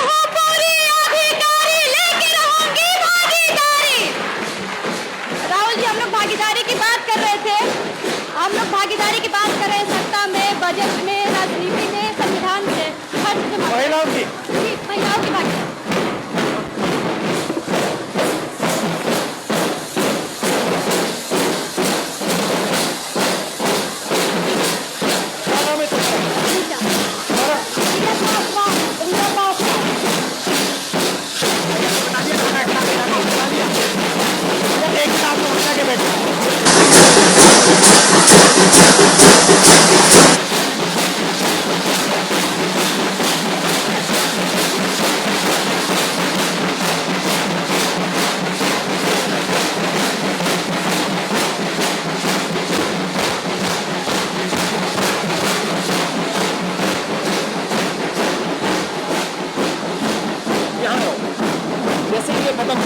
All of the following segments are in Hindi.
हूँ पूरी अधिकारी, लेके रहूंगी भागीदारी। राहुल जी, हम लोग भागीदारी की बात कर रहे थे। हम लोग भागीदारी की बात कर रहे हैं, सत्ता में, बजट में, राजनीति में, संविधान से, हर महिलाओं की महिलाओं की भागीदारी। जैसे ये खत्म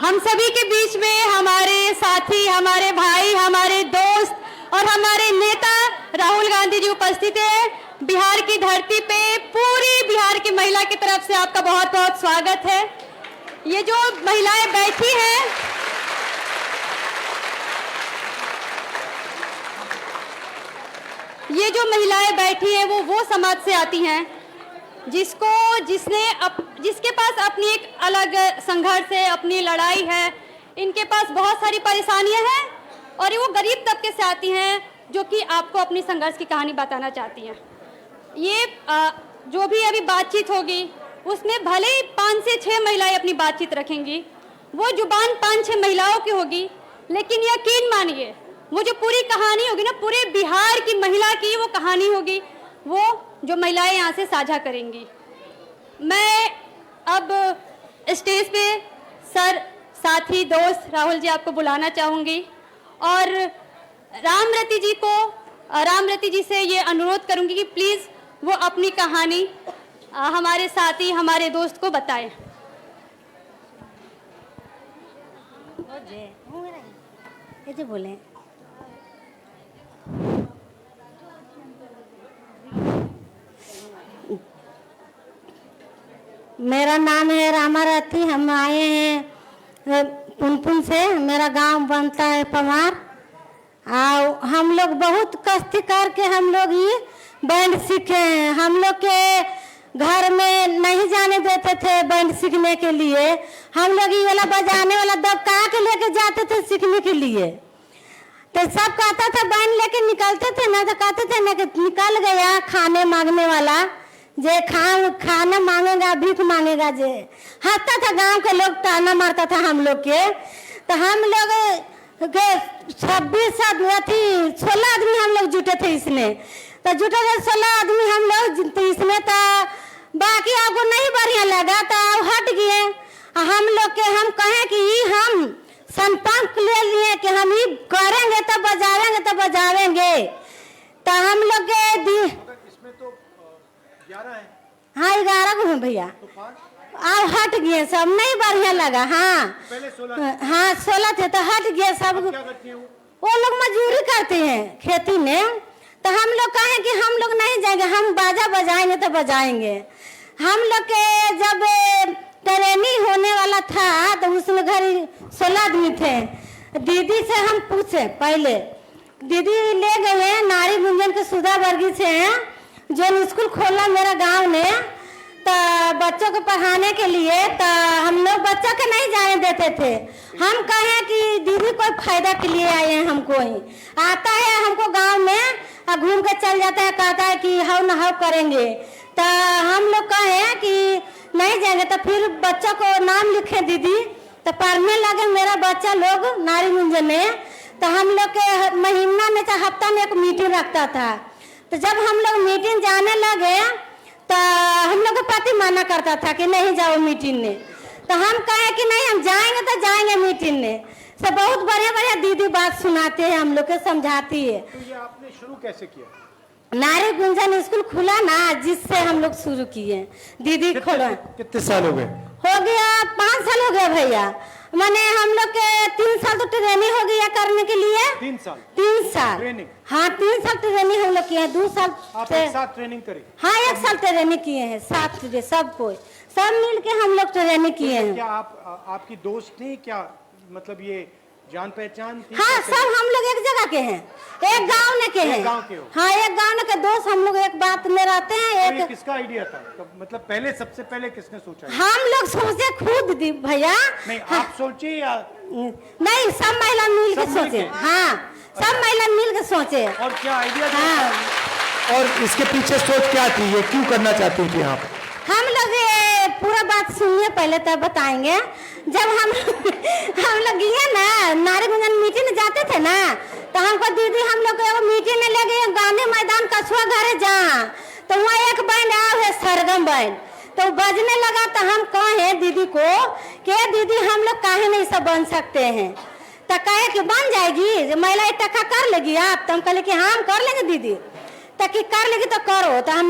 हम सभी के बीच में हमारे साथी, हमारे भाई, हमारे दोस्त और हमारे नेता राहुल गांधी जी उपस्थित हैं। बिहार की धरती पे पूरी बिहार की महिला की तरफ से आपका बहुत बहुत स्वागत है। ये जो महिलाएं बैठी हैं, वो समाज से आती हैं जिसके पास अपनी एक अलग संघर्ष है, अपनी लड़ाई है। इनके पास बहुत सारी परेशानियां हैं और वो गरीब तबके से आती हैं जो कि आपको अपनी संघर्ष की कहानी बताना चाहती हैं। ये जो भी अभी बातचीत होगी उसमें भले ही 5 से 6 महिलाएं अपनी बातचीत रखेंगी, वो जुबान 5-6 महिलाओं की होगी, लेकिन यकीन मानिए वो जो पूरी कहानी होगी ना, पूरे बिहार की महिला की वो कहानी होगी, वो जो महिलाएं यहाँ से साझा करेंगी। मैं अब स्टेज पे सर, साथी, दोस्त राहुल जी आपको बुलाना चाहूँगी और रामरती जी से ये अनुरोध करूँगी कि प्लीज़ वो अपनी कहानी हमारे साथी, हमारे दोस्त को बताएं। कैसे बोले? मेरा नाम है रामारती। हम आए हैं पुनपुन से। मेरा गांव बनता है पमार। और हम लोग बहुत कष्ट करके हम लोग ये बैंड सीखे हैं। हम लोग के घर में नहीं जाने देते थे बैंड सीखने के लिए। हम लोग ये वाला बजाने वाला दबका के लेके जाते थे सीखने के लिए। तो सब कहता था बैंड लेके निकलते थे ना, तो कहते थे ना कि निकल गया खाने मांगने वाला, जे खाना मांगेगा, भीख मांगेगा। जे हंसता था, गांव के लोग ताना मारता था हम लोग के। तो हम लोग के 16 आदमी हम लोग जुटे थे इसमें। तो जुटे थे 16 आदमी हम लोग इसमें। तो बाकी आपको नहीं बढ़िया लगा तो हट गए। हम लोग के हम कहें कि हम संपर्क ले लिए कि हम ये करेंगे तो बजावेंगे तो बजावेंगे। तो हम लोग के इसमें तो 11 है। हाँ 11 को हैं भैया। अब हट गए सब, नहीं बढ़िया लगा। हाँ पहले 16 हाँ 16 थे तो हट गए सब। क्या करती हैं वो लोग मजदूरी करते हैं खेती में। तो हम लोग कहें कि हम लोग नहीं जाएंगे, हम बाजा बजाएंगे तो बजाएंगे। हम लोग के जब थे। दीदी से हम पूछे पहले, दीदी ले गए नारी गुंजन के सुधा वर्गी से हैं, जो स्कूल खोला मेरा गांव ने, तो बच्चों को पढ़ाने के लिए, तो हम लोग बच्चों के नहीं जाने देते थे। हम कहें कि दीदी कोई फायदा के लिए आए हैं, हमको ही आता है, हमको गांव में घूम के चल जाता है, कहता है कि हाउ न हाउ करेंगे। तो हम लोग कहें कि नहीं जाएंगे, तो फिर बच्चों को नाम लिखे दीदी, तो पढ़ने लगे मेरा बच्चा लोग नारी गुंजन में। तो हम लोग के महीना में चाहे हफ्ता में एक मीटिंग रखता था। तो जब हम लोग मीटिंग जाने लगे तो हम लोग के पति मना करता था कि नहीं जाओ मीटिंग में। तो हम कहे कि नहीं हम जाएंगे तो जाएंगे मीटिंग में। तो बहुत बढ़िया बढ़िया दीदी बात सुनाते हैं, हम लोग के समझाती है। तो ये आपने शुरू कैसे किया? नारी गुंजन स्कूल खुला ना, जिससे हम लोग शुरू किए। दीदी खोला कितने साल हो गए? हो गया 5 साल हो गया भैया। मैंने हम लोग के 3 साल तो ट्रेनिंग हो गया करने के लिए। 3 साल? 3 साल ट्रेनिंग? हाँ 3 साल ट्रेनिंग हम लोग किए हैं। 2 साल आप एक साथ ट्रेनिंग करी? हाँ 1 साल ट्रेनिंग किए हैं, साथ सब कोई सब मिल के हम लोग ट्रेनिंग किए हैं। क्या आप आपकी दोस्त थी क्या, मतलब ये जान पहचान थी? हाँ सब हम लोग एक जगह के हैं, एक गांव में के हैं। गांव के हो? हाँ एक गांव के दोस्त हम लोग एक बात में रहते हैं। तो ये एक किसका आइडिया था? तो मतलब पहले सबसे पहले किसने सोचा? हम लोग सोचे खुद भैया। नहीं आप सोचे या नहीं, सब महिला मिल के सोचे। हाँ सब महिला मिल के सोचे। और क्या आइडिया था? हाँ और इसके पीछे सोच क्या थी, ये क्यों करना चाहती थी आप? हम लोग ये पूरा बात सुनिए पहले तब बताएंगे। जब हम लोग गए ना नारी गुंजन मीटिंग में जाते थे ना, तो हमको दीदी हम लोग को मीटिंग में ले गए गांधी मैदान कछुआ घर है जहाँ, तो वहाँ एक बैंड आया है सरगम बैंड, तो बजने लगा। तो हम कहे दीदी को कि दीदी हम लोग काहे नहीं सब बन सकते हैं? तो कहे कि बन जाएगी, महिला इकट्ठा कर लेगी आप? तो हम कहले कि हाँ हम कर लेंगे दीदी। ताकि कर लेगी तो करो। तो हम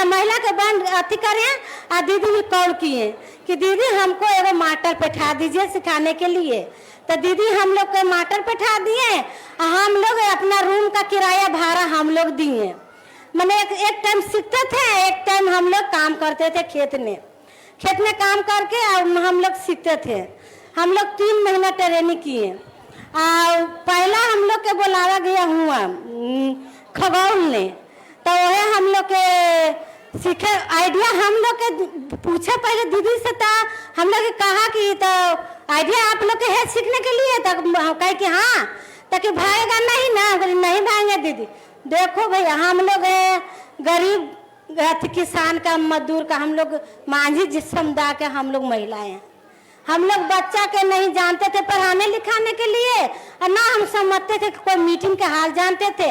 महिला के बंद अथी करें और दीदी भी कॉल किए कि दीदी हमको एगो मास्टर बैठा दीजिए सिखाने के लिए। तो दीदी हम लोग को मास्टर बैठा दिए और हम लोग अपना रूम का किराया भाड़ा हम लोग दिए। मैंने एक टाइम सीखते थे, एक टाइम हम लोग काम करते थे खेत में काम करके हम लोग सीखते थे। हम लोग 3 महीना ट्रेनिंग किए और पहला हम लोग के बुलावा गया हुआ खगौल ने, तो वह हम लोग के सीखे आइडिया हम लोग के पूछे पहले दीदी से, था हम लोग कहा कि तो आइडिया आप लोग के है सीखने के लिए? तो कहे कि हाँ। तो कि भागेगा नहीं ना? नहीं भागेंगे दीदी। देखो भैया हम लोग गरीब किसान का मजदूर का हम लोग मांझी जिस समुदाय के हम लोग महिलाएं हैं। हम लोग बच्चा के नहीं जानते थे पढ़ाने लिखाने के लिए और ना हम समझते थे कोई मीटिंग के हाल जानते थे।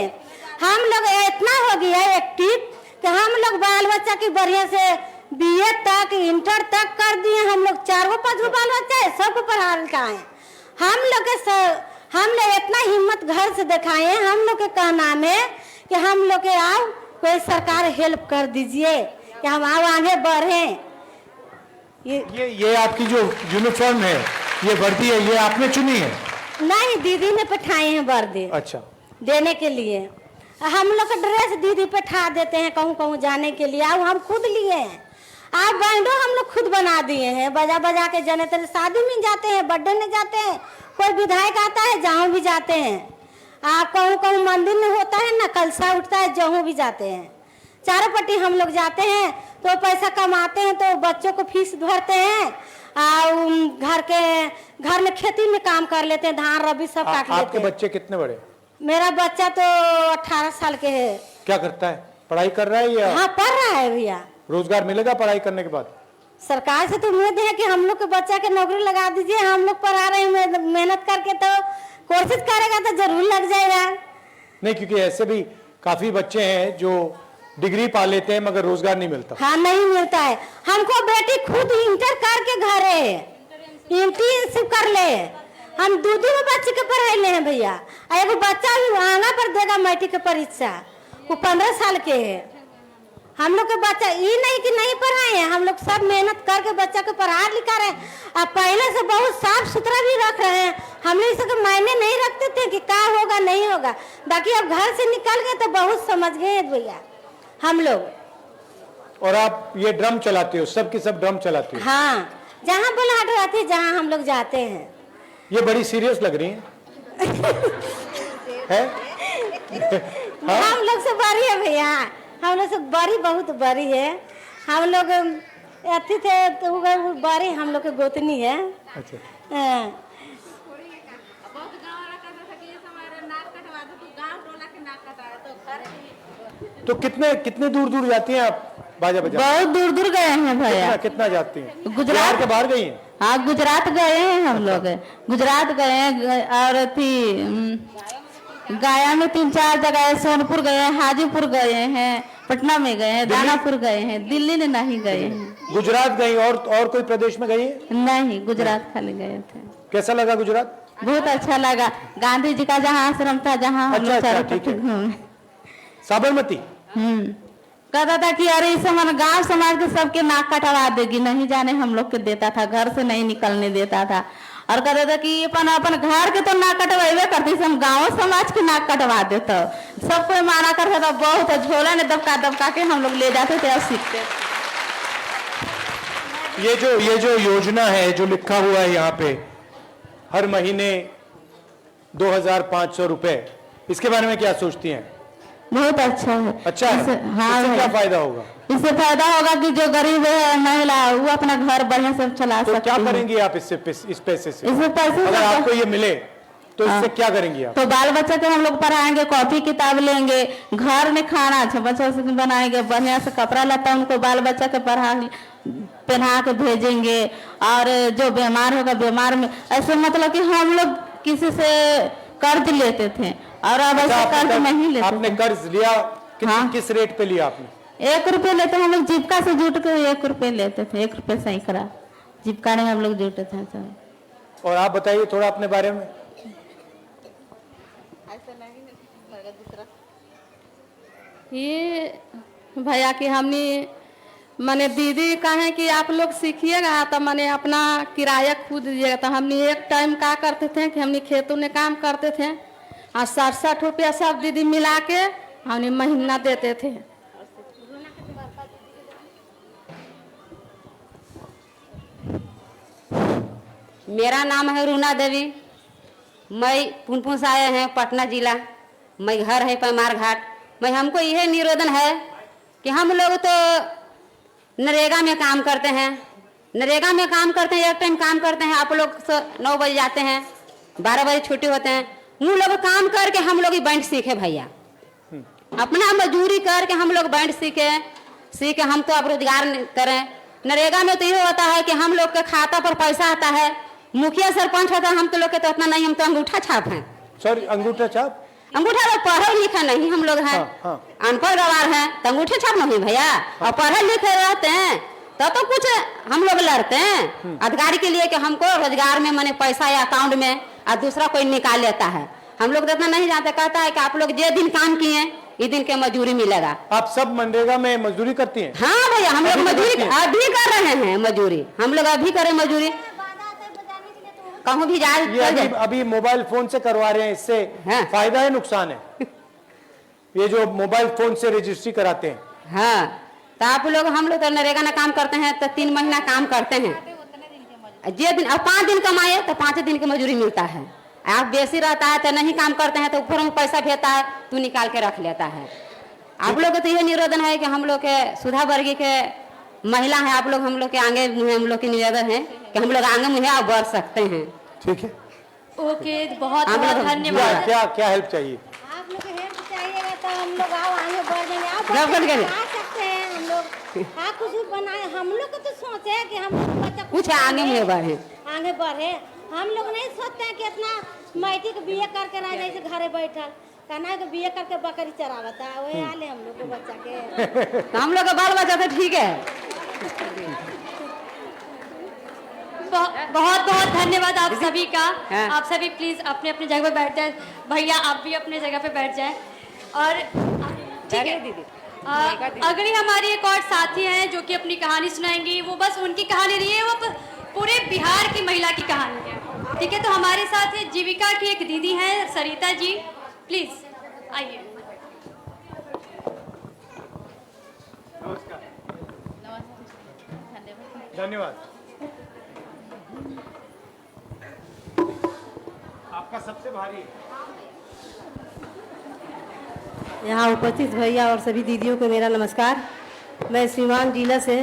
हम लोग इतना हो गया एक्टिव कि हम लोग बाल बच्चा की बढ़िया से BA तक इंटर तक कर दिए। हम लोग 4-5 बाल बच्चा है, सबको पढ़ा लिखाए। हम लोग इतना हिम्मत घर से दिखाए। हम लोग के कहना में कि हम लोग के आओ कोई सरकार हेल्प कर दीजिए कि हम आओ आगे बढ़े। ये आपकी जो यूनिफॉर्म है, ये वर्दी है, ये आपने चुनी है? नहीं दीदी ने बैठाए हैं वर्दी। अच्छा। देने के लिए हम लोग का ड्रेस दीदी बैठा देते हैं कहूँ कहूँ जाने के लिए। अब हम खुद लिए हैं, आप बैंडो हम लोग खुद बना दिए हैं, बजा बजा के जने तेरे शादी में जाते हैं, बर्थडे में जाते हैं, कोई विधायक आता है जहाँ भी जाते हैं। आप कहूँ कहूँ मंदिर में होता है ना कलसा उठता है, जहाँ भी जाते हैं। चारों पट्टी हम लोग जाते हैं तो पैसा कमाते हैं, तो बच्चों को फीस भरते हैं और घर में खेती में काम कर लेते हैं, धान रबी सब काट लेते हैं। आपके बच्चे कितने बड़े? मेरा बच्चा तो 18 साल के है। क्या करता है? पढ़ाई कर रहा है या? हाँ पढ़ रहा है भैया। रोजगार मिलेगा पढ़ाई करने के बाद? सरकार से तो उम्मीद है कि हम लोग के बच्चा के नौकरी लगा दीजिए। हम लोग पढ़ा रहे हैं मेहनत करके, तो कोशिश करेगा तो जरूर लग जाएगा। नहीं, क्योंकि ऐसे भी काफी बच्चे हैं जो डिग्री पा लेते हैं मगर रोजगार नहीं मिलता। हाँ नहीं मिलता है। हमको बेटी खुद इंटर करके घर है, इंटर्नशिप कर ले। हम 2 बच्चे के पढ़ाई ले हैं भैया। एगो बच्चा भी आगा पर देगा मैट्रिक के परीक्षा, वो 15 साल के है। हम लोग के बच्चा ये नहीं कि नहीं पढ़ाए हैं, हम लोग सब मेहनत करके बच्चा को पढ़ा लिखा रहे हैं। अब पहले से बहुत साफ सुथरा भी रख रहे हैं। हम लोग इसके मायने नहीं रखते थे कि क्या होगा नहीं होगा, बाकी अब घर से निकल गए तो बहुत समझ गए भैया हम लोग। और आप ये ड्रम चलाते हो, सब की सब ड्रम चलाते हो? हाँ, जहाँ बुलाहट रहती है जहाँ हम लोग जाते हैं। ये बड़ी सीरियस लग रही है? हम लोग से बड़ी है भैया, हम लोग से बड़ी, बहुत बड़ी है। हम लोग अथी थे तो वो बड़ी हम लोग के गोतनी है। अच्छा, हाँ। तो कितने कितने दूर दूर जाती हैं आप बाजा बजा? बहुत दूर दूर गए हैं भैया। कितना कितना जाती हैं? गुजरात बिहार के बाहर गई हैं? हाँ, गुजरात गए हैं हम लोग। गुजरात गए हैं और थी गया में 3-4 जगह, सोनपुर गए हैं, हाजीपुर गए हैं, पटना में गए हैं, दानापुर गए हैं, दिल्ली में नहीं गए हैं। गुजरात गई और कोई प्रदेश में गई है? नहीं, गुजरात खाली गए थे। कैसा लगा गुजरात? बहुत अच्छा लगा। गांधी जी का जहाँ आश्रम था, जहाँ हम लोग अच्छा, चारों ठीक है। पट्टी घूमे। साबरमती? कहता था कि अरे इस समय गांव समाज के सबके नाक कटवा देगी, नहीं जाने हम लोग के देता था, घर से नहीं निकलने देता था। और कहता था कि अपन अपन घर के तो नाक कटवावे करती, हम गांव समाज के नाक कटवा देता। सब कोई माना करता था, बहुत झोला ने दबका दबका के हम लोग ले जाते थे और सीखते। ये जो योजना है, जो लिखा हुआ है यहाँ पे, हर महीने 2,500 रुपए, इसके बारे में क्या सोचती हैं? बहुत अच्छा है। अच्छा है? हाँ, इससे क्या फायदा होगा? इससे फायदा होगा कि जो गरीब है महिला, वो अपना घर बढ़िया से चला तो सकती क्या है। करेंगे आप इस पैसे से? इससे पैसे अगर आपको ये मिले तो इससे क्या करेंगी आप? तो बाल बच्चा के हम लोग पढ़ाएंगे, कॉपी किताब लेंगे, घर में खाना अच्छा बच्चा से बनाएंगे, बढ़िया से कपड़ा लता उनको बाल बच्चा के पहना के भेजेंगे। और जो बीमार होगा, बीमार में ऐसे मतलब कि हम लोग किसी से कर्ज लेते थे और अब ऐसे कर्ज नहीं लेते। आपने कर्ज लिया? हाँ। किस रेट पे लिया आपने? 1 रुपये लेते हम लोग, जीविका से जुट के 1 रुपये लेते थे, 1 रुपये सैकड़ा जीविका में हम लोग जुटे थे सब। और आप बताइए थोड़ा अपने बारे में। ये भैया कि हमने मैंने दीदी कहे कि आप लोग सीखिएगा तो मैंने अपना किराया खुद दीजिएगा। तो हमने एक टाइम क्या करते थे कि हमने खेतों में काम करते थे और 60-60 रुपया सब दीदी मिला के हमने महीना देते थे। मेरा नाम है रूना देवी, मैं पुनपुन से आए हैं पटना जिला, मैं घर है पैमार घाट। मैं हमको यह निवेदन है कि हम लोग तो नरेगा में काम करते हैं, नरेगा में काम करते हैं, एक टाइम काम करते हैं। आप लोग 9 बजे जाते हैं, 12 बजे छुट्टी होते हैं। वो लोग काम करके हम लोग बैंड सीखे भैया, अपना मजदूरी करके हम लोग बैंड सीखे हम तो अब रोजगार करें। नरेगा में तो ये होता है कि हम लोग के खाता पर पैसा आता है, मुखिया सरपंच होता है, हम तो लोग के तो उतना नहीं, हम तो अंगूठा छाप हैं। सॉरी, अंगूठा छाप? अंगूठा तो पढ़े लिखा नहीं हम लोग हैं, अनपढ़ गवार हैं, तो अंगूठे छाप नहीं भैया। और पढ़े लिखे रहते हैं तो कुछ हम लोग लड़ते हैं अधिकारी के लिए कि हमको रोजगार में मैंने पैसा या अकाउंट में और दूसरा कोई निकाल लेता है। हम लोग तो इतना नहीं जानते, कहता है कि आप लोग जे दिन काम किए ये दिन के मजदूरी मिलेगा। आप सब मनरेगा में मजदूरी करती हैं? हाँ भैया, हम लोग मजदूरी अभी कर रहे हैं, मजदूरी हम लोग अभी करें मजदूरी, कहूँ भी ये अभी मोबाइल फोन से करवा रहे हैं, इससे फायदा है नुकसान है? ये जो मोबाइल फोन से रजिस्ट्री कराते हैं। हाँ, तो आप लोग हम लोग तो नरेगा में काम करते हैं तो 3 महीना काम करते हैं, जे दिन अब 5 दिन कमाए तो 5 दिन की मजदूरी मिलता है। आप बेसी रहता है तो नहीं काम करते हैं तो ऊपर में पैसा भेजता है, तू निकाल के रख लेता है। आप लोग को तो यह निवेदन है कि हम लोग के सुधा वर्गीय के महिला है, आप लोग हम लोग के आगे मुँह हम लोग की निवेदन है कि हम लोग आगे मुँह बढ़ सकते हैं। ठीक है, ओके, बहुत बहुत धन्यवाद। क्या हेल्प चाहिए? आप लोग हेल्प चाहिएगा तो हम लोग आओ आगे बढ़ जाएंगे। आप आ सकते हैं, हम लोग कुछ भी बनाए। हम लोग को तो सोचे है कि हम बच्चा कुछ आगे में बढ़े, आगे बढ़े। हम लोग नहीं सोचते हैं कि इतना मैटी के बीए करके रह जाए घरे बैठल, कहना के बीए करके बकरी चरावता वही हाल है हम लोग के बच्चा के। हम लोग का बाल बच्चा तो ठीक है। बहुत बहुत धन्यवाद आप सभी का। हाँ। आप सभी प्लीज अपने अपने जगह पे बैठ जाए। भैया आप भी अपने जगह पे बैठ जाएं। और ठीक है दीदी, अगली हमारी एक और साथी हैं जो कि अपनी कहानी सुनाएंगी। वो बस उनकी कहानी नहीं है, वो पूरे बिहार की महिला की कहानी है। ठीक है, तो हमारे साथ जीविका की एक दीदी हैं, सरिता जी, प्लीज आइए। धन्यवाद। आपका सबसे भारी है। यहाँ उपस्थित भैया और सभी दीदियों को मेरा नमस्कार। मैं सीवान जिला से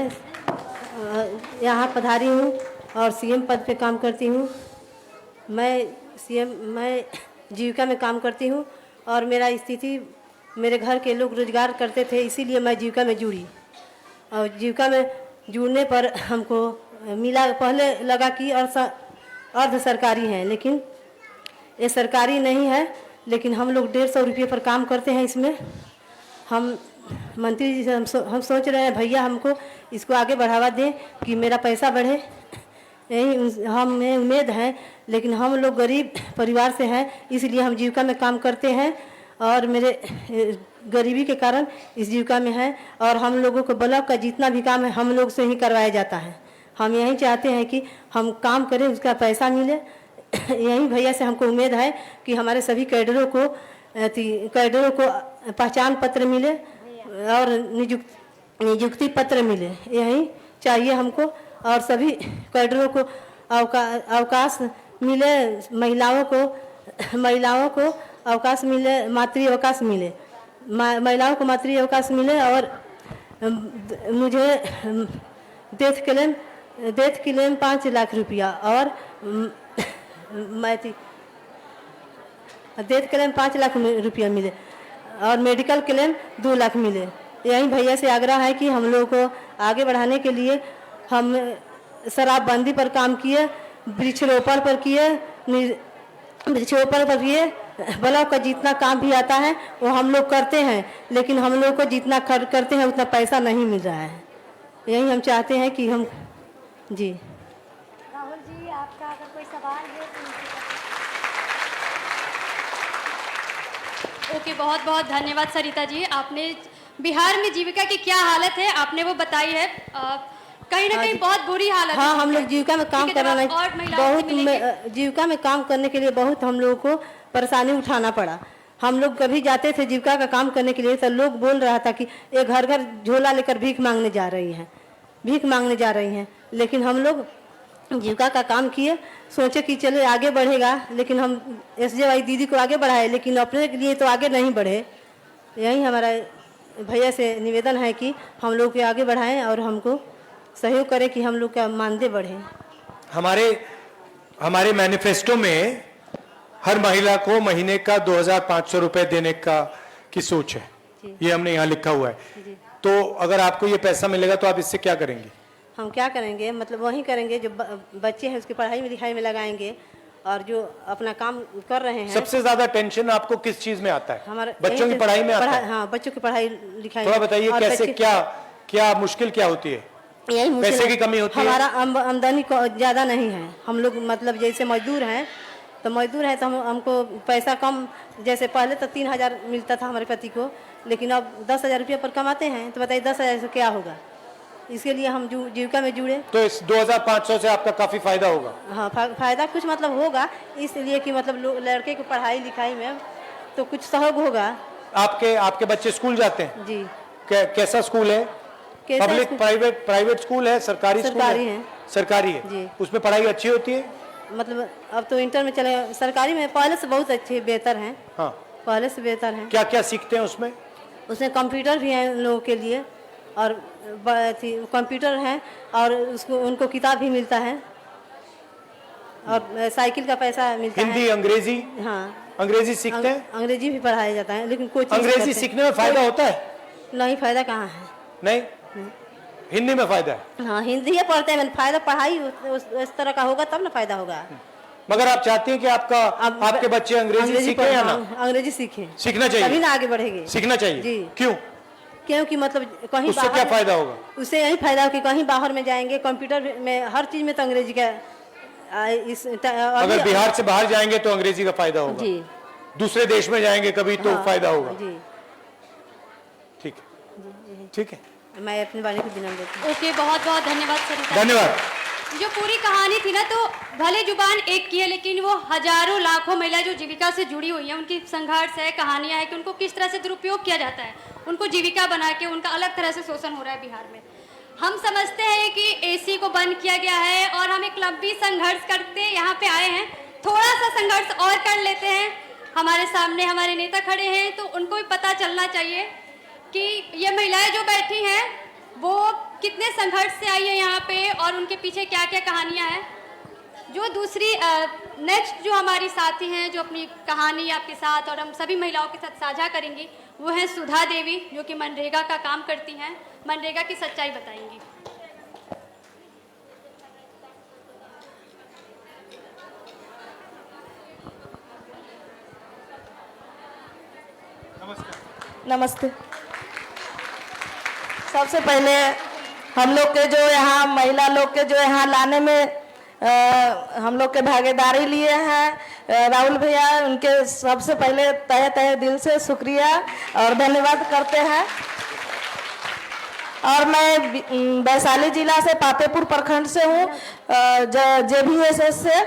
यहाँ पधारी हूँ और सीएम पद पे काम करती हूँ। मैं जीविका में काम करती हूँ और मेरा स्थिति, मेरे घर के लोग रोजगार करते थे, इसीलिए मैं जीविका में जुड़ी। और जीविका में जुड़ने पर हमको मिला, पहले लगा कि अर्ध सरकारी है, लेकिन ये सरकारी नहीं है। लेकिन हम लोग 150 रुपये पर काम करते हैं इसमें। हम मंत्री जी से हम सोच रहे हैं भैया हमको इसको आगे बढ़ावा दें कि मेरा पैसा बढ़े, यही हमें उम्मीद है। लेकिन हम लोग गरीब परिवार से हैं, इसलिए हम जीविका में काम करते हैं और मेरे गरीबी के कारण इस जीविका में है। और हम लोगों को ब्लॉक का जितना भी काम है हम लोग से ही करवाया जाता है। हम यही चाहते हैं कि हम काम करें, उसका पैसा मिले। यही भैया से हमको उम्मीद है कि हमारे सभी कैडरों को पहचान पत्र मिले और नियुक्ति पत्र मिले, यही चाहिए हमको। और सभी कैडरों को अवकाश मिले, महिलाओं को अवकाश मिले, मातृ अवकाश मिले, महिलाओं को मातृ अवकाश मिले। और मुझे डेथ क्लेम 5 लाख रुपया और डेथ क्लेम 5 लाख रुपया मिले और मेडिकल क्लेम 2 लाख मिले। यही भैया से आग्रह है कि हम लोगों को आगे बढ़ाने के लिए हम शराबबंदी पर काम किए, वृक्षारोपण पर किए, ब्लॉक का जितना काम भी आता है वो हम लोग करते हैं। लेकिन हम लोग को जितना करते हैं उतना पैसा नहीं मिल रहा है। यही हम चाहते हैं कि हम जी। राहुल जी, आपका अगर कोई सवाल है तो ओके, बहुत बहुत धन्यवाद सरिता जी। आपने बिहार में जीविका की क्या हालत है आपने वो बताई है। कहीं ना कहीं बहुत बुरी हालत हाँ, है। हम लोग जीविका में काम करना जीविका में काम करने के लिए बहुत हम लोगों को परेशानी उठाना पड़ा। हम लोग कभी जाते थे जीविका का काम करने के लिए तो लोग बोल रहा था कि ये घर घर झोला लेकर भीख मांगने जा रही हैं। लेकिन हम लोग जीविका का काम किए, सोचे कि चले आगे बढ़ेगा। लेकिन हम SJY दीदी को आगे बढ़ाए, लेकिन अपने के लिए तो आगे नहीं बढ़े। यही हमारा भैया से निवेदन है कि हम लोग के आगे बढ़ाएं और हमको सहयोग करें कि हम लोग का मानदेय बढ़े। हमारे मैनिफेस्टो में हर महिला को महीने का 2500 रुपए देने की सोच है, ये हमने यहाँ लिखा हुआ है। तो अगर आपको ये पैसा मिलेगा तो आप इससे क्या करेंगे? हम क्या करेंगे, मतलब वही करेंगे जो बच्चे हैं उसकी पढ़ाई में लिखाई में लगाएंगे और जो अपना काम कर रहे हैं। सबसे ज्यादा टेंशन आपको किस चीज में आता है? हमारे बच्चों की पढ़ाई में आता है? हाँ, बच्चों की पढ़ाई लिखाई। थोड़ा बताइए कैसे, क्या मुश्किल क्या होती है? यही पैसे की कमी होती है? हमारा आमदनी ज्यादा नहीं है। हम लोग मतलब जैसे मजदूर हैं तो हमको पैसा कम, जैसे पहले तो 3000 मिलता था हमारे पति को, लेकिन अब 10,000 रुपया पर कमाते हैं। तो बताइए 10,000 से क्या होगा? इसके लिए हम जीविका में जुड़े। तो इस 2500 से आपका काफी फायदा होगा? हाँ, फायदा कुछ मतलब होगा, इसलिए कि मतलब लड़के की पढ़ाई लिखाई में तो कुछ सहयोग होगा। आपके बच्चे स्कूल जाते हैं? जी। कैसा स्कूल है? पब्लिक प्राइवेट स्कूल है? सरकारी है? सरकारी है जी। उसमें पढ़ाई अच्छी होती है? मतलब अब तो इंटर में चले, सरकारी में पहले से बहुत अच्छे बेहतर हैं। हाँ, पहले से बेहतर हैं। क्या क्या सीखते हैं उसमें? कंप्यूटर भी है लोगों के लिए और कंप्यूटर है और उनको किताब भी मिलता है और साइकिल का पैसा मिलता है। हिंदी, अंग्रेजी? हाँ, अंग्रेजी सीखते हैं? अंग्रेजी भी पढ़ाया जाता है, लेकिन कोई अंग्रेजी सीखने में फायदा होता है? नहीं, फायदा कहाँ है। नहीं, हिंदी में फायदा है? हाँ, हिंदी ही पढ़ते हैं, फायदा पढ़ाई उस तरह का होगा तब ना फायदा होगा। मगर आप चाहते हैं कि आपके बच्चे अंग्रेजी सीखें या ना? अंग्रेजी सीखें, सीखना चाहिए, तभी ना आगे बढ़ेंगे। सीखना चाहिए जी। क्यों? क्योंकि मतलब कहीं उससे क्या फायदा होगा? उससे यही फायदा हो कि कहीं बाहर में जाएंगे, कंप्यूटर में हर चीज में तो अंग्रेजी का अगर बिहार से बाहर जाएंगे तो अंग्रेजी का फायदा होगा जी। दूसरे देश में जाएंगे कभी तो हाँ, फायदा होगा जी। ठीक है, ठीक है। मैं अपनी वाणी को विनम्र देती हूँ। ओके, बहुत बहुत धन्यवाद सरिता। धन्यवाद। जो पूरी कहानी थी ना, तो भले जुबान एक की है, लेकिन वो हजारों लाखों महिलाएं जो जीविका से जुड़ी हुई हैं, उनकी संघर्ष है, कहानियां है कि उनको किस तरह से दुरुपयोग किया जाता है, उनको जीविका बना के उनका अलग तरह से शोषण हो रहा है बिहार में। हम समझते हैं कि AC को बंद किया गया है और हम एक लंबी संघर्ष करते यहाँ पे आए हैं, थोड़ा सा संघर्ष और कर लेते हैं। हमारे सामने हमारे नेता खड़े हैं, तो उनको भी पता चलना चाहिए कि ये महिलाएं जो बैठी हैं वो कितने संघर्ष से आई है यहाँ पे और उनके पीछे क्या क्या कहानियाँ हैं। जो दूसरी नेक्स्ट जो हमारी साथी हैं जो अपनी कहानी आपके साथ और हम सभी महिलाओं के साथ साझा करेंगी, वो हैं सुधा देवी, जो कि मनरेगा का काम करती हैं, मनरेगा की सच्चाई बताएंगी। नमस्ते। सबसे पहले हम लोग के जो यहाँ महिला लोग के जो यहाँ लाने में हम लोग के भागीदारी लिए हैं राहुल भैया, उनके सबसे पहले तहे तहे दिल से शुक्रिया और धन्यवाद करते हैं। और मैं वैशाली जिला से पातेपुर प्रखंड से हूँ, JBSS से।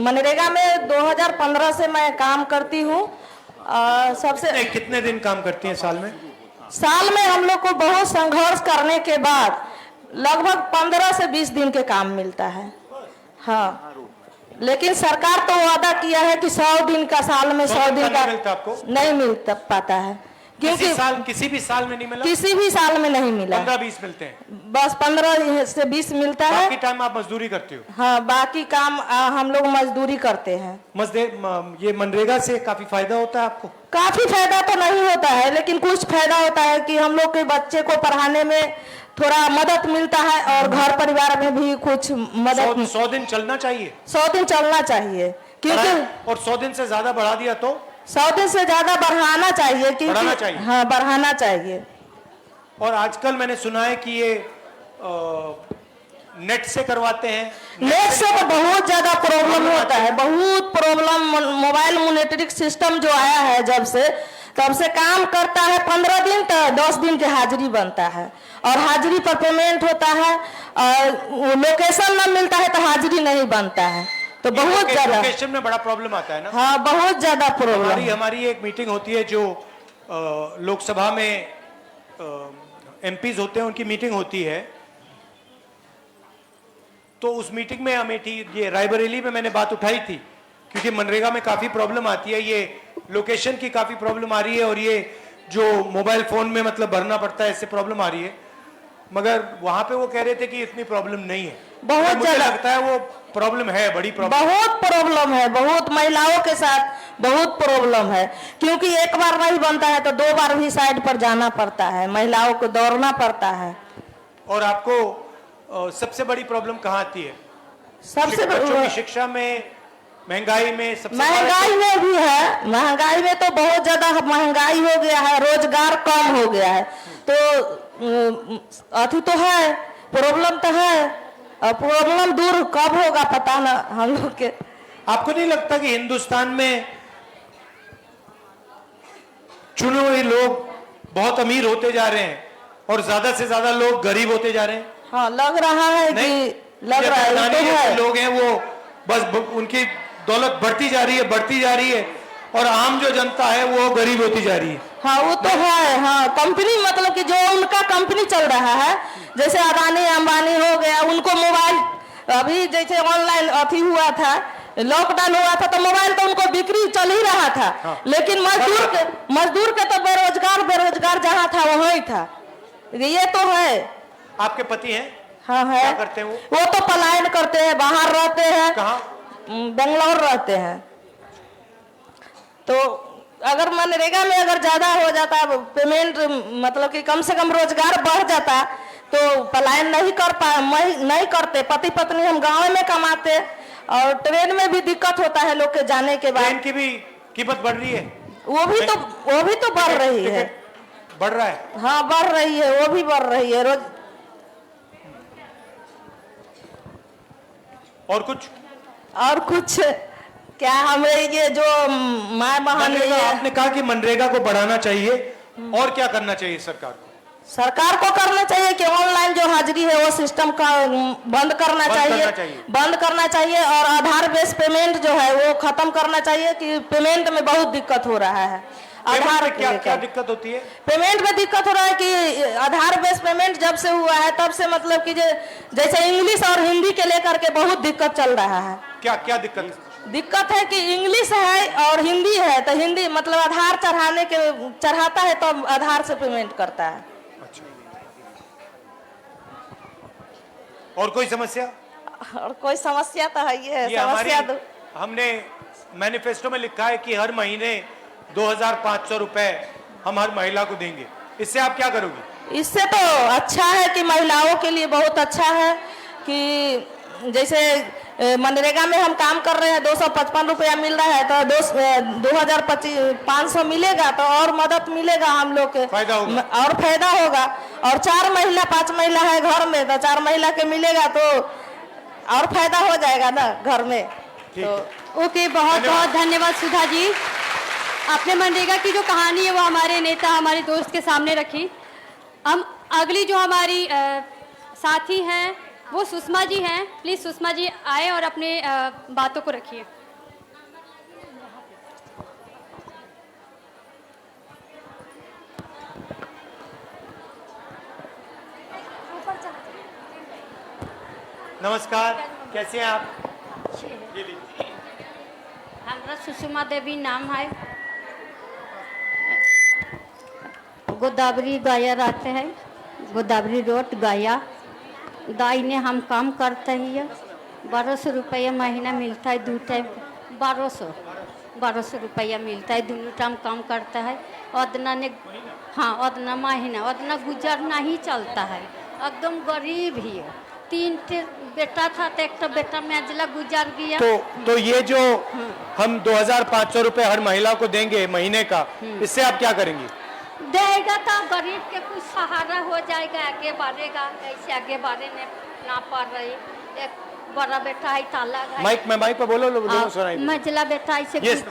मनरेगा में 2015 से मैं काम करती हूँ। सबसे कितने दिन काम करती हैं साल में? साल में हम लोग को बहुत संघर्ष करने के बाद लगभग 15 से 20 दिन के काम मिलता है। हाँ, लेकिन सरकार तो वादा किया है कि 100 दिन का, साल में 100 दिन का मिलता आपको? नहीं मिल पाता है, क्योंकि किसी भी साल में नहीं मिला। किसी भी साल में नहीं मिला। 15-20 मिलते हैं, बस 15 से 20 मिलता है। बाकी टाइम आप मजदूरी करते हो? हाँ, बाकी काम हम लोग मजदूरी करते हैं। ये मनरेगा से काफी फायदा होता है आपको? काफी फायदा तो नहीं होता है, लेकिन कुछ फायदा होता है कि हम लोग के बच्चे को पढ़ाने में थोड़ा मदद मिलता है और घर परिवार में भी कुछ मदद। 100 दिन चलना चाहिए? 100 दिन चलना चाहिए, क्योंकि और 100 दिन से ज्यादा बढ़ा दिया तो? 100 दिन से ज्यादा बढ़ाना चाहिए, बढ़ाना चाहिए। हाँ, बढ़ाना चाहिए। और आजकल मैंने सुना है कि ये नेट से करवाते हैं। नेट से तो बहुत ज्यादा प्रॉब्लम होता है, बहुत प्रॉब्लम। मोबाइल मॉनिटरिंग सिस्टम जो आया है जब से, तब से काम करता है 15 दिन तो 10 दिन की हाजिरी बनता है और हाजिरी पर पेमेंट होता है, और लोकेशन न मिलता है तो हाजिरी नहीं बनता है। तो बहुत ज्यादा लोकेशन में बड़ा प्रॉब्लम आता है ना? हाँ, बहुत ज्यादा प्रॉब्लम। हमारी एक मीटिंग होती है जो लोकसभा में MPs होते हैं, उनकी मीटिंग होती है। तो उस मीटिंग में अमेठी, ये रायबरेली में मैंने बात उठाई थी, क्योंकि मनरेगा में काफी प्रॉब्लम आती है, ये लोकेशन की काफी प्रॉब्लम आ रही है और ये जो मोबाइल फोन में मतलब भरना पड़ता है, इससे प्रॉब्लम आ रही है। मगर वहां पे वो कह रहे थे कि इतनी प्रॉब्लम नहीं है। बहुत मुझे ज्यादा लगता है वो प्रॉब्लम है, बड़ी प्रॉब्लम। बहुत प्रॉब्लम है, बहुत महिलाओं के साथ बहुत प्रॉब्लम है, क्योंकि एक बार नहीं बनता है तो 2 बार भी साइड पर जाना पड़ता है, महिलाओं को दौड़ना पड़ता है। और आपको सबसे बड़ी प्रॉब्लम कहाँ आती है? सबसे बच्चों की शिक्षा में, महंगाई में? सबसे महंगाई में भी है, महंगाई में तो बहुत ज्यादा महंगाई हो गया है, रोजगार कम हो गया है, तो अथी तो है, प्रॉब्लम तो है। और प्रॉब्लम दूर कब होगा पता ना हम लोग के। आपको नहीं लगता कि हिंदुस्तान में चुने हुए लोग बहुत अमीर होते जा रहे हैं और ज्यादा से ज्यादा लोग गरीब होते जा रहे हैं? हाँ, लग रहा है कि लग रहा है, तो है। लोग हैं वो बस उनकी दौलत बढ़ती जा रही है, बढ़ती जा रही है, और आम जो जनता है वो गरीब होती जा रही है। हाँ, वो तो है। हाँ, कंपनी मतलब कि जो उनका कंपनी चल रहा है, जैसे अदानी अंबानी हो गया, उनको मोबाइल अभी जैसे ऑनलाइन अथी हुआ था, लॉकडाउन हुआ था, तो मोबाइल तो उनको बिक्री चल ही रहा था। हाँ। लेकिन मजदूर के तो बेरोजगार जहाँ था वहीं था। ये तो है। आपके पति हैं? हाँ, है। क्या करते हैं वो तो पलायन करते हैं, बाहर रहते हैं। कहाँ? बेंगलोर रहते हैं। तो अगर मनरेगा में अगर ज्यादा हो जाता पेमेंट, मतलब कि कम से कम रोजगार बढ़ जाता, तो पलायन नहीं करते। पति पत्नी हम गांव में कमाते, और ट्रेन में भी दिक्कत होता है लोग के जाने के बाद। ट्रेन की भी कीमत बढ़ रही है? वो भी तो बढ़ रही है। बढ़ रहा है? हाँ, बढ़ रही है, वो भी बढ़ रही है रोज। और कुछ क्या, हमें ये जो माँ बहन, आपने कहा कि मनरेगा को बढ़ाना चाहिए, और क्या करना चाहिए सरकार को? सरकार को करना चाहिए कि ऑनलाइन जो हाजिरी है वो सिस्टम का बंद करना चाहिए, और आधार बेस्ड पेमेंट जो है वो खत्म करना चाहिए, कि पेमेंट में बहुत दिक्कत हो रहा है। आधार में क्या के क्या लेकर। दिक्कत होती है? पेमेंट में दिक्कत हो रहा है कि आधार बेस पेमेंट जब से हुआ है तब से मतलब कि जैसे इंग्लिश और हिंदी के लेकर के बहुत दिक्कत चल रहा है। क्या क्या दिक्कत? दिक्कत है कि इंग्लिश है और हिंदी है, तो हिंदी मतलब आधार चढ़ाता है तो आधार से पेमेंट करता है। अच्छा, और कोई समस्या? और कोई समस्या तो है ये हमारी हमने मैनिफेस्टो में लिखा है कि हर महीने 2500 रुपए हम हर महिला को देंगे। इससे आप क्या करोगे? इससे तो अच्छा है कि महिलाओं के लिए बहुत अच्छा है कि जैसे मनरेगा में हम काम कर रहे हैं, 255 रुपया मिल रहा है, तो 2500 मिलेगा तो और मदद मिलेगा हम लोग के, फायदा होगा। और फायदा होगा। और 4 महिला 5 महिला है घर में तो 4 महिला के मिलेगा तो और फायदा हो जाएगा ना घर में। तो ओके, बहुत बहुत धन्यवाद सुधा जी। आपने मनरेगा की जो कहानी है वो हमारे नेता, हमारे दोस्त के सामने रखी। हम अगली जो हमारी साथी हैं वो सुषमा जी हैं। प्लीज सुषमा जी आए और अपने बातों को रखिए। नमस्कार, कैसे हैं आप? ये लीजिए। हमारा सुषमा देवी नाम है। गोदावरी गया रहते हैं, गोदावरी रोड गया। दाई ने हम काम करते हैं, 1200 रुपया महीना मिलता है। 2 टाइम 1200 रुपया मिलता है, 2 टाइम काम करता है। उतना ने हाँ उतना महीना उतना गुजरना ही चलता है। एकदम गरीब ही है। 3 बेटा था तो एक बेटा मैजला गुजर गया। तो ये जो हम 2500 रुपए हर महिला को देंगे महीने का, इससे आप क्या करेंगी? देगा तो गरीब के कुछ सहारा हो जाएगा, आगे बढ़ेगा। ऐसे आगे बढ़ने ना पड़ रही। एक बड़ा बेटा है ताला है, माइक पे बोलो, लोगों सुनाई दे। मझला बेटा ऐसे Yes,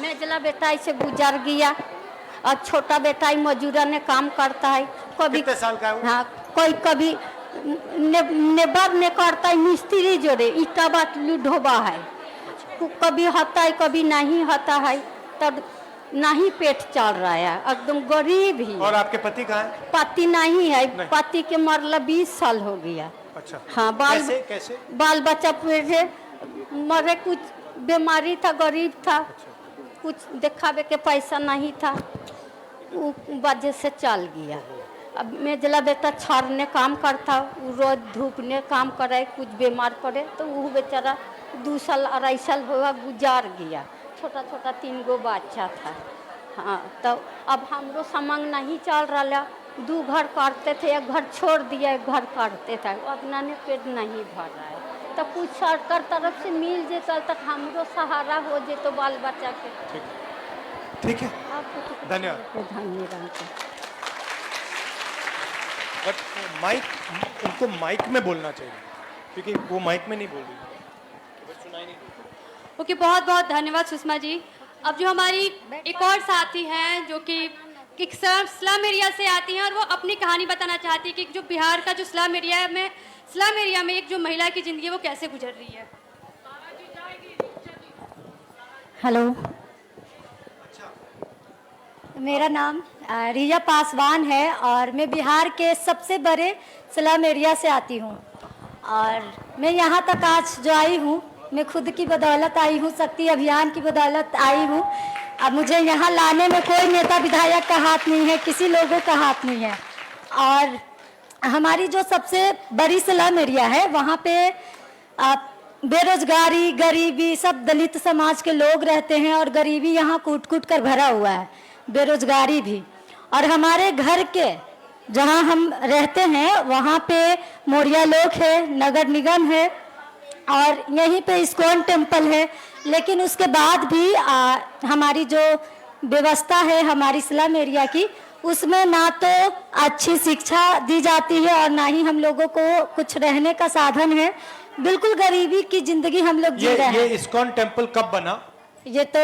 मझला बेटा ऐसे गुजर गया। और छोटा बेटा ही मजूरा ने काम करता है। कभी कितने साल का है वो? हाँ, कोई कभी नेबर ने करता है, मिस्त्री जोड़े ईटा बाटली ढोबा है। कभी होता है कभी नहीं होता है, तब नहीं पेट चल रहा है। एकदम गरीब ही। और आपके पति कहाँ है? पति नहीं है, नहीं। पति के मरला 20 साल हो गया। अच्छा, हाँ, कैसे? बाल बच्चा पेटे मरे, कुछ बीमारी था, गरीब था, कुछ दिखावे के पैसा नहीं था, वो वजह से चल गया। अब मेजला बेटा छर ने काम करता, वो रोज धूप ने काम करे, कुछ बीमार पड़े तो वो बेचारा 2 साल 2.5 साल हुआ गुजार गया। छोटा छोटा 3 गो बच्चा था। हाँ, तो अब हमरो समंग नहीं चल रहा। 2 घर करते थे, एक घर छोड़ दिया, एक घर करते थे, उतना ने पेट नहीं भर रहा है। तो कुछ सरकार तरफ से मिल जेता तो हमरो सहारा हो जेतो बाल बच्चा के। ठीक है, आपको धन्यवाद। प्रधानमंत्री बट माइक, उनको माइक में बोलना चाहिए क्योंकि वो माइक में नहीं बोल रही। ओके, बहुत बहुत धन्यवाद सुषमा जी। अब जो हमारी एक और साथी हैं जो कि स्लम एरिया से आती हैं और वो अपनी कहानी बताना चाहती है कि जो बिहार का जो स्लम एरिया में एक जो महिला की ज़िंदगी है वो कैसे गुजर रही है। हेलो, मेरा नाम रिया पासवान है और मैं बिहार के सबसे बड़े स्लम एरिया से आती हूँ। और मैं यहाँ तक आज जो आई हूँ, मैं खुद की बदौलत आई हूँ, शक्ति अभियान की बदौलत आई हूँ। अब मुझे यहाँ लाने में कोई नेता विधायक का हाथ नहीं है, किसी लोगों का हाथ नहीं है। और हमारी जो सबसे बड़ी स्लम एरिया है वहाँ पे बेरोजगारी, गरीबी, सब दलित समाज के लोग रहते हैं और गरीबी यहाँ कूट कूट कर भरा हुआ है, बेरोजगारी भी। और हमारे घर के जहाँ हम रहते हैं वहाँ पे मोरिया लोग है, नगर निगम है और यहीं पे इस्कॉन टेम्पल है। लेकिन उसके बाद भी हमारी जो व्यवस्था है हमारी स्लम एरिया की, उसमें ना तो अच्छी शिक्षा दी जाती है और ना ही हम लोगों को कुछ रहने का साधन है। बिल्कुल गरीबी की जिंदगी हम लोग जी रहे हैं। ये इस्कॉन टेम्पल कब बना? ये तो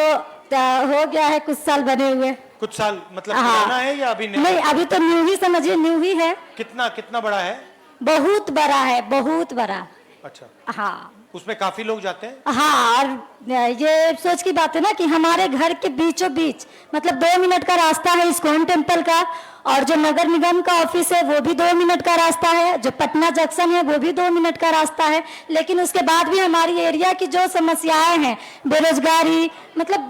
हो गया है कुछ साल बने हुए। कुछ साल मतलब पुराना है या अभी नहीं, अभी तो न्यू ही समझिए, न्यू ही है। कितना बड़ा है? बहुत बड़ा है, बहुत बड़ा। अच्छा, हाँ उसमें काफी लोग जाते हैं। हाँ, और ये सोच की बात है ना कि हमारे घर के बीचों बीच मतलब 2 मिनट का रास्ता है इस्कॉन टेम्पल का, और जो नगर निगम का ऑफिस है वो भी 2 मिनट का रास्ता है, जो पटना जंक्शन है वो भी 2 मिनट का रास्ता है। लेकिन उसके बाद भी हमारी एरिया की जो समस्याएं हैं, बेरोजगारी, मतलब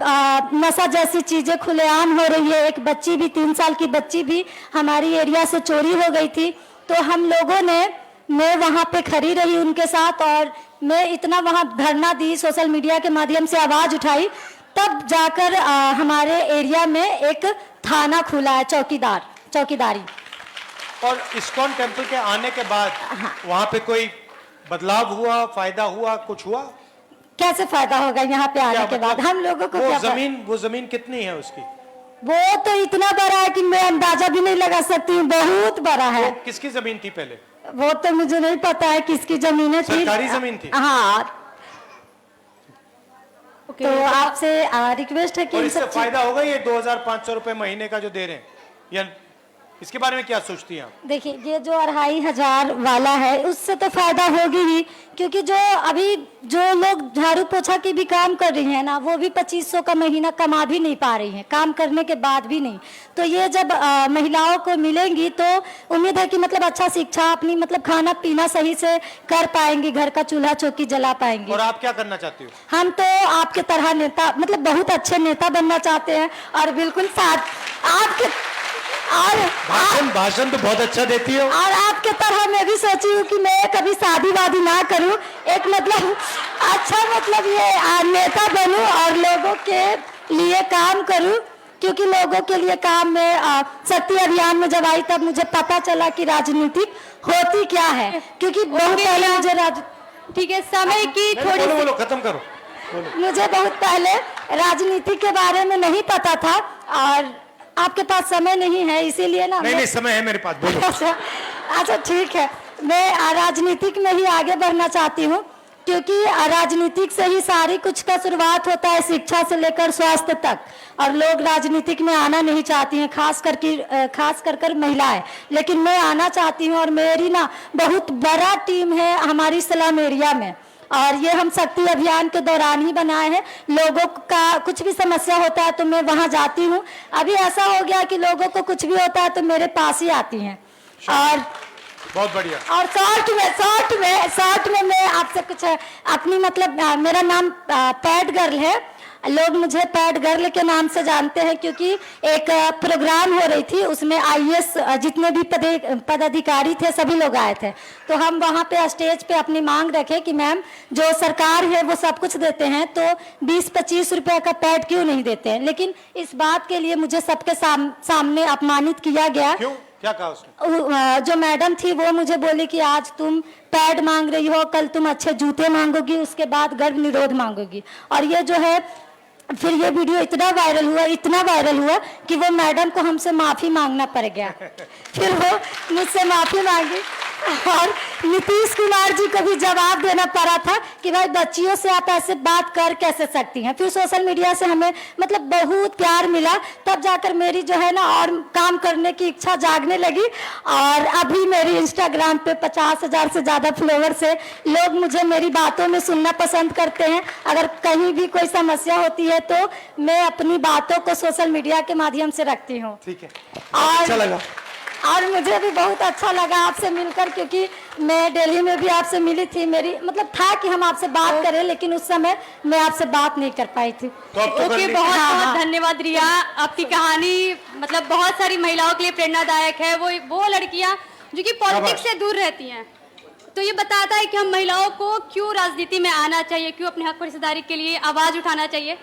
नशा जैसी चीजें खुलेआम हो रही है। एक बच्ची भी, 3 साल की बच्ची भी हमारी एरिया से चोरी हो गई थी। तो हम लोगों ने, मैं वहाँ पे खड़ी रही उनके साथ, और मैं इतना वहाँ धरना दी, सोशल मीडिया के माध्यम से आवाज उठाई, तब जाकर हमारे एरिया में एक थाना खुला है, चौकीदारी। और इस्कॉन टेम्पल के आने के बाद वहाँ पे कोई बदलाव हुआ, फायदा हुआ, कुछ हुआ? कैसे फायदा होगा यहाँ पे आने क्या के बाद? मतलब हम लोगों को वो जमीन कितनी है उसकी? वो तो इतना बड़ा है कि मैं अंदाजा भी नहीं लगा सकती हूँ, बहुत बड़ा है। किसकी जमीन थी पहले? वो तो मुझे नहीं पता है किसकी जमीनें थी। सरकारी जमीन थी? हाँ। तो आपसे रिक्वेस्ट है कि और इन इससे सब फायदा होगा ये 2500 रुपए महीने का जो दे रहे हैं, या इसके बारे में क्या सोचती हैं आप? देखिए, ये जो 2500 वाला है उससे तो फायदा होगी ही, क्योंकि जो अभी जो लोग झाड़ू पोछा की भी काम कर रही हैं ना, वो भी 2500 का महीना कमा भी नहीं पा रही हैं, काम करने के बाद भी नहीं। तो ये जब महिलाओं को मिलेंगी तो उम्मीद है कि मतलब अच्छा शिक्षा, अपनी मतलब खाना पीना सही से कर पाएंगी, घर का चूल्हा चौकी जला पाएंगी। और आप क्या करना चाहती हो? हम तो आपके तरह नेता, मतलब बहुत अच्छे नेता बनना चाहते हैं, और बिल्कुल साथ आपके, और भाषण तो बहुत अच्छा देती हो। और आपके तरह मैं भी सोची हूँ कि मैं कभी शादी वादी ना करूँ, एक मतलब अच्छा मतलब ये नेता बनूं और लोगों के लिए काम करूं, क्योंकि लोगों के लिए काम में शक्ति अभियान में जब आई तब मुझे पता चला कि राजनीतिक होती क्या है, क्योंकि बहुत पहले मुझे ठीक है, समय की थोड़ी बोलो, खत्म करो। मुझे बहुत पहले राजनीति के बारे में नहीं पता था, और आपके पास समय नहीं है इसीलिए ना। नहीं, समय है मेरे पास, बोलो। अच्छा ठीक है, मैं राजनीतिक में ही आगे बढ़ना चाहती हूँ, क्योंकि राजनीतिक से ही सारी कुछ का शुरुआत होता है, शिक्षा से लेकर स्वास्थ्य तक। और लोग राजनीतिक में आना नहीं चाहती हैं, खास कर महिलाएं, लेकिन मैं आना चाहती हूँ। और मेरी ना बहुत बड़ा टीम है हमारी स्लम एरिया में, और ये हम शक्ति अभियान के दौरान ही बनाए हैं। लोगों का कुछ भी समस्या होता है तो मैं वहाँ जाती हूँ। अभी ऐसा हो गया कि लोगों को कुछ भी होता है तो मेरे पास ही आती हैं। और बहुत बढ़िया। और शॉर्ट में मैं आपसे कुछ अपनी मतलब मेरा नाम पैड गर्ल है, लोग मुझे पैड गर्ल के नाम से जानते हैं, क्योंकि एक प्रोग्राम हो रही थी, उसमें IAS जितने भी पदाधिकारी थे सभी लोग आए थे। तो हम वहाँ पे स्टेज पे अपनी मांग रखे कि मैम, जो सरकार है वो सब कुछ देते हैं तो 20-25 रुपए का पैड क्यों नहीं देते हैं। लेकिन इस बात के लिए मुझे सबके सामने अपमानित किया गया। क्यों? क्या कहा उसने? जो मैडम थी वो मुझे बोली कि आज तुम पैड मांग रही हो, कल तुम अच्छे जूते मांगोगी, उसके बाद गर्भ निरोध मांगोगी। और ये जो है, फिर ये वीडियो इतना वायरल हुआ कि वो मैडम को हमसे माफी मांगना पड़ गया। फिर वो मुझसे माफी मांगी, और नीतीश कुमार जी को भी जवाब देना पड़ा था कि भाई बच्चियों से आप ऐसे बात कर कैसे सकती हैं। फिर सोशल मीडिया से हमें मतलब बहुत प्यार मिला, तब जाकर मेरी जो है ना और काम करने की इच्छा जागने लगी। और अभी मेरी इंस्टाग्राम पे 50,000 से ज़्यादा फॉलोवर्स है। लोग मुझे मेरी बातों में सुनना पसंद करते हैं। अगर कहीं भी कोई समस्या होती है तो मैं अपनी बातों को सोशल मीडिया के माध्यम से रखती हूँ। ठीक है, अच्छा लगा। और मुझे भी बहुत अच्छा लगा आपसे मिलकर, क्योंकि मैं दिल्ली में भी आपसे मिली थी। मेरी मतलब था कि हम आपसे बात करें, लेकिन उस समय मैं आपसे बात नहीं कर पाई थी। तो अब तो कर ओके, ली। बहुत हाँ, बहुत हाँ। धन्यवाद रिया। आपकी कहानी मतलब बहुत सारी महिलाओं के लिए प्रेरणादायक है। वो लड़कियां जो कि पॉलिटिक्स से दूर रहती हैं, तो ये बताता है कि हम महिलाओं को क्यों राजनीति में आना चाहिए, क्यों अपने हक पर हिस्सेदारी के लिए आवाज उठाना चाहिए।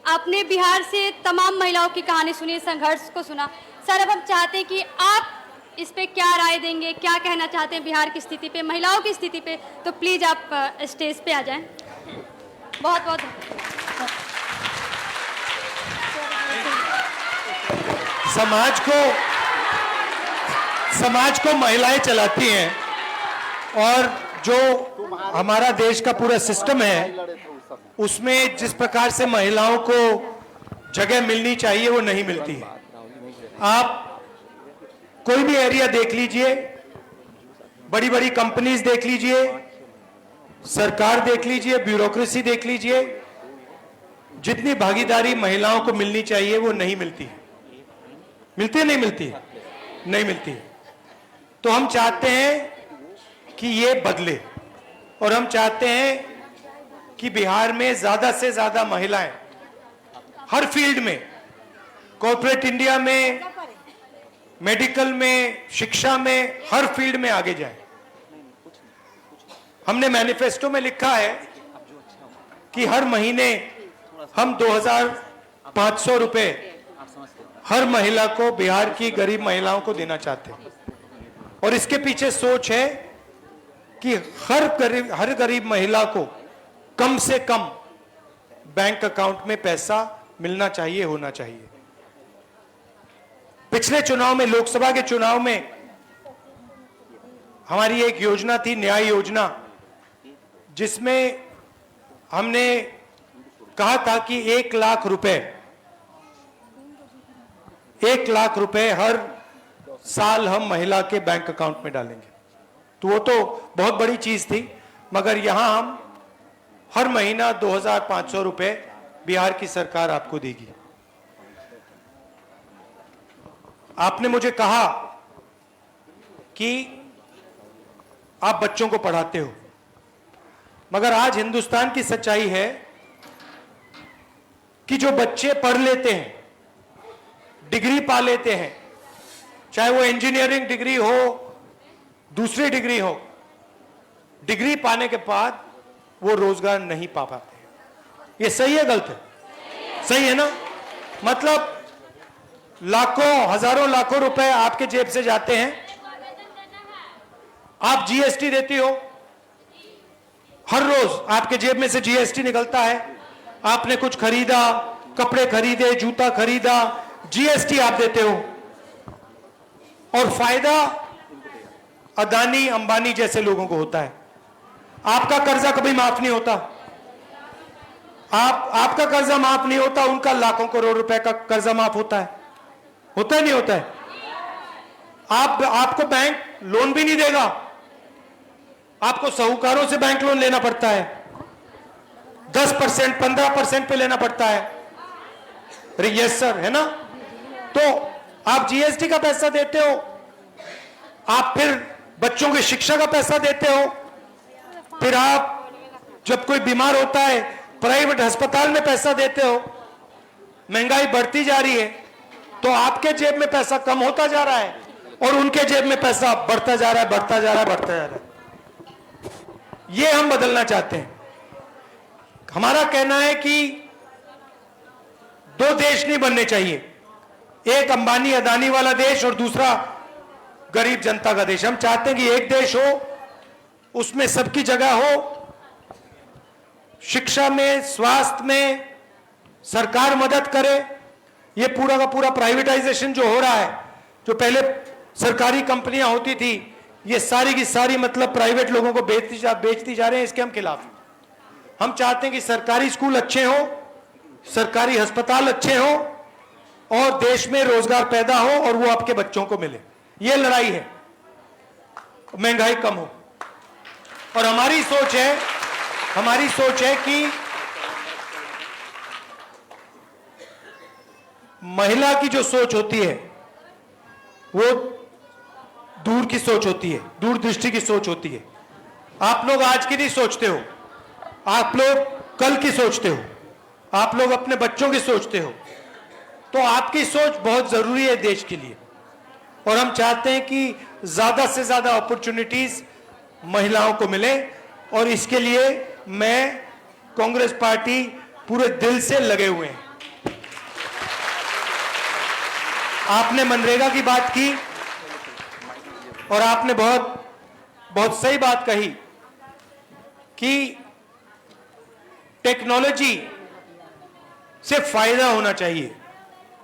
आपने बिहार से तमाम महिलाओं की कहानी सुनी, संघर्ष को सुना। सर, अब हम चाहते हैं कि आप इस पे क्या राय देंगे, क्या कहना चाहते हैं बिहार की स्थिति पे, महिलाओं की स्थिति पे, तो प्लीज आप स्टेज पे आ जाएं। बहुत बहुत समाज को महिलाएं चलाती हैं, और जो हमारा देश का पूरा सिस्टम है उसमें जिस प्रकार से महिलाओं को जगह मिलनी चाहिए वो नहीं मिलती है। आप कोई भी एरिया देख लीजिए, बड़ी बड़ी कंपनीज देख लीजिए, सरकार देख लीजिए, ब्यूरोक्रेसी देख लीजिए, जितनी भागीदारी महिलाओं को मिलनी चाहिए वो नहीं मिलती है। मिलती है नहीं मिलती है? नहीं मिलती है। तो हम चाहते हैं कि ये बदले, और हम चाहते हैं कि बिहार में ज्यादा से ज्यादा महिलाएं हर फील्ड में, कॉर्पोरेट इंडिया में, मेडिकल में, शिक्षा में, हर फील्ड में आगे जाएं। हमने मैनिफेस्टो में लिखा है कि हर महीने हम 2,500 रुपए हर महिला को, बिहार की गरीब महिलाओं को देना चाहते हैं। और इसके पीछे सोच है कि हर गरीब महिला को कम से कम बैंक अकाउंट में पैसा मिलना चाहिए, होना चाहिए। पिछले चुनाव में, लोकसभा के चुनाव में हमारी एक योजना थी, न्याय योजना, जिसमें हमने कहा था कि 1 लाख रुपए, 1 लाख रुपए हर साल हम महिला के बैंक अकाउंट में डालेंगे। तो वो तो बहुत बड़ी चीज थी, मगर यहां हम हर महीना 2,500 रुपए बिहार की सरकार आपको देगी। आपने मुझे कहा कि आप बच्चों को पढ़ाते हो, मगर आज हिंदुस्तान की सच्चाई है कि जो बच्चे पढ़ लेते हैं, डिग्री पा लेते हैं, चाहे वो इंजीनियरिंग डिग्री हो, दूसरी डिग्री हो, डिग्री पाने के बाद वो रोजगार नहीं पा पाते। ये सही है गलत है? सही है ना? मतलब लाखों, हजारों लाखों रुपए आपके जेब से जाते हैं, आप जीएसटी देती हो, हर रोज आपके जेब में से जीएसटी निकलता है, आपने कुछ खरीदा, कपड़े खरीदे, जूता खरीदा, जीएसटी आप देते हो, और फायदा अदानी अंबानी जैसे लोगों को होता है। आपका कर्जा कभी माफ नहीं होता, आपका कर्जा माफ नहीं होता, उनका लाखों करोड़ रुपए का कर्जा माफ होता है। होता है नहीं होता है? आपको बैंक लोन भी नहीं देगा, आपको साहूकारों से बैंक लोन लेना पड़ता है, 10%, 15% पे लेना पड़ता है। अरे यस सर, है ना? तो आप जीएसटी का पैसा देते हो, आप फिर बच्चों की शिक्षा का पैसा देते हो, फिर आप जब कोई बीमार होता है प्राइवेट अस्पताल में पैसा देते हो। महंगाई बढ़ती जा रही है, तो आपके जेब में पैसा कम होता जा रहा है और उनके जेब में पैसा बढ़ता जा रहा है, बढ़ता जा रहा है, बढ़ता जा रहा है। ये हम बदलना चाहते हैं। हमारा कहना है कि 2 देश नहीं बनने चाहिए, एक अंबानी अदानी वाला देश और दूसरा गरीब जनता का देश। हम चाहते हैं कि एक देश हो, उसमें सबकी जगह हो, शिक्षा में, स्वास्थ्य में सरकार मदद करे। ये पूरा का पूरा प्राइवेटाइजेशन जो हो रहा है, जो पहले सरकारी कंपनियां होती थी, ये सारी की सारी मतलब प्राइवेट लोगों को बेचती जा रहे हैं, इसके हम खिलाफ हैं। हम चाहते हैं कि सरकारी स्कूल अच्छे हो, सरकारी अस्पताल अच्छे हो, और देश में रोजगार पैदा हो और वो आपके बच्चों को मिले। ये लड़ाई है, महंगाई कम हो। और हमारी सोच है कि महिला की जो सोच होती है वो दूर की सोच होती है, दूरदृष्टि की सोच होती है। आप लोग आज की नहीं सोचते हो, आप लोग कल की सोचते हो, आप लोग अपने बच्चों की सोचते हो। तो आपकी सोच बहुत जरूरी है देश के लिए, और हम चाहते हैं कि ज्यादा से ज्यादा अपॉर्चुनिटीज महिलाओं को मिले, और इसके लिए मैं, कांग्रेस पार्टी पूरे दिल से लगे हुए हैं। आपने मनरेगा की बात की और आपने बहुत सही बात कही कि टेक्नोलॉजी से फायदा होना चाहिए,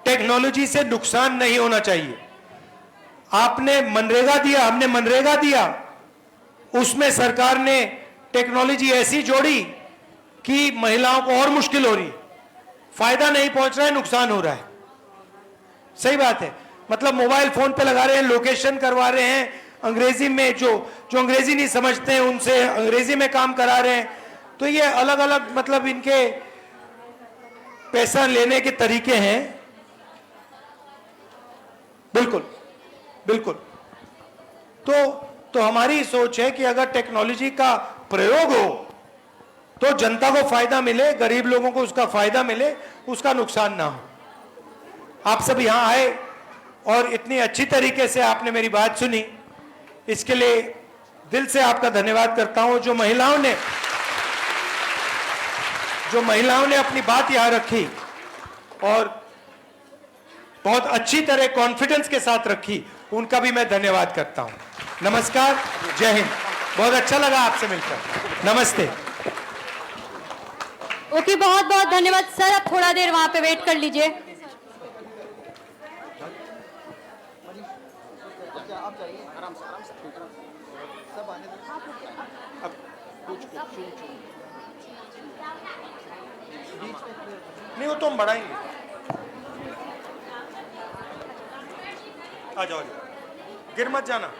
टेक्नोलॉजी से नुकसान नहीं होना चाहिए। आपने मनरेगा दिया, हमने मनरेगा दिया, उसमें सरकार ने टेक्नोलॉजी ऐसी जोड़ी कि महिलाओं को और मुश्किल हो रही है, फायदा नहीं पहुंच रहा है, नुकसान हो रहा है। सही बात है, मतलब मोबाइल फोन पे लगा रहे हैं, लोकेशन करवा रहे हैं, अंग्रेजी में जो अंग्रेजी नहीं समझते हैं उनसे अंग्रेजी में काम करा रहे हैं। तो ये अलग अलग मतलब इनके पैसा लेने के तरीके हैं। बिल्कुल बिल्कुल। तो हमारी सोच है कि अगर टेक्नोलॉजी का प्रयोग हो तो जनता को फायदा मिले, गरीब लोगों को उसका फायदा मिले, उसका नुकसान ना हो। आप सब यहां आए और इतनी अच्छी तरीके से आपने मेरी बात सुनी, इसके लिए दिल से आपका धन्यवाद करता हूं। जो महिलाओं ने अपनी बात यहां रखी और बहुत अच्छी तरह कॉन्फिडेंस के साथ रखी, उनका भी मैं धन्यवाद करता हूं। नमस्कार, जय हिंद। बहुत अच्छा लगा आपसे मिलकर। नमस्ते। ओके, बहुत बहुत धन्यवाद सर। आप थोड़ा देर वहां पे वेट कर लीजिए। नहीं, वो तो हम बढ़ाएंगे। आ जाओ, गिर मत जाना।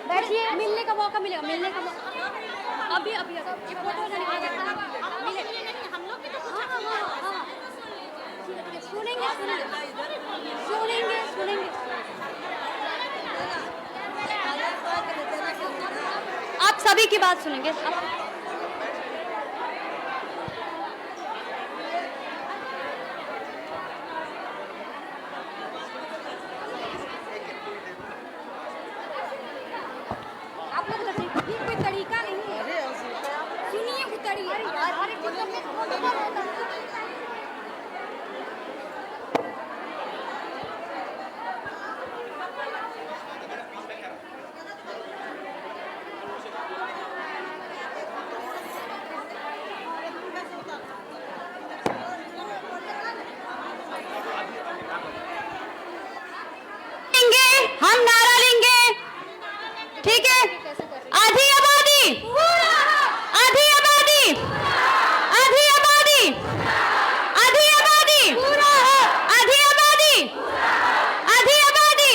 बैठिए, मिलने का मौका मिलेगा, मिलने का मौका। अभी ये फोटो हम लोग की तो सुनेंगे। आप सभी की बात सुनेंगे। हम नारा लेंगे, ठीक है? आधी आबादी, आधी आबादी, आधी आबादी, आधी आबादी, आधी आबादी, आधी आबादी।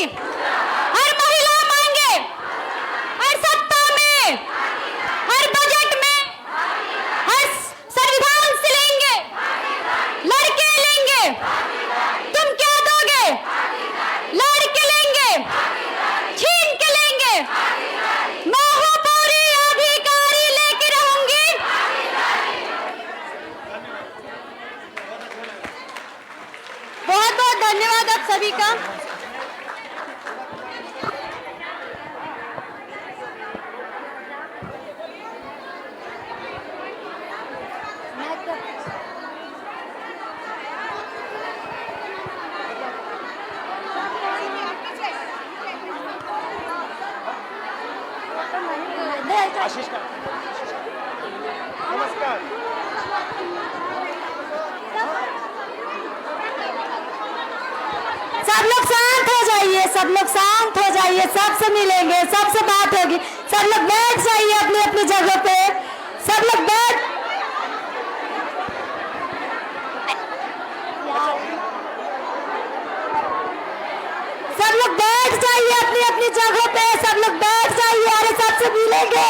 हर महिला मांगे, हर सत्ता में, हर बजट में, हर संविधान से लेंगे, लड़के लेंगे। तुम क्या दोगे? लड़के लेंगे, छीन के लेंगे। मैं हूं पूरी अधिकारी लेके रहूंगी। बहुत बहुत धन्यवाद आप सभी का। नमस्कार। सब लोग शांत हो जाइए, सब लोग शांत हो जाइए। सबसे मिलेंगे, सबसे बात होगी। सब लोग बैठ जाइए अपनी अपनी जगह पे। सब लोग बैठ जाइए अपनी अपनी जगह पे। सब लोग बैठ जाइए। अरे सबसे मिलेंगे।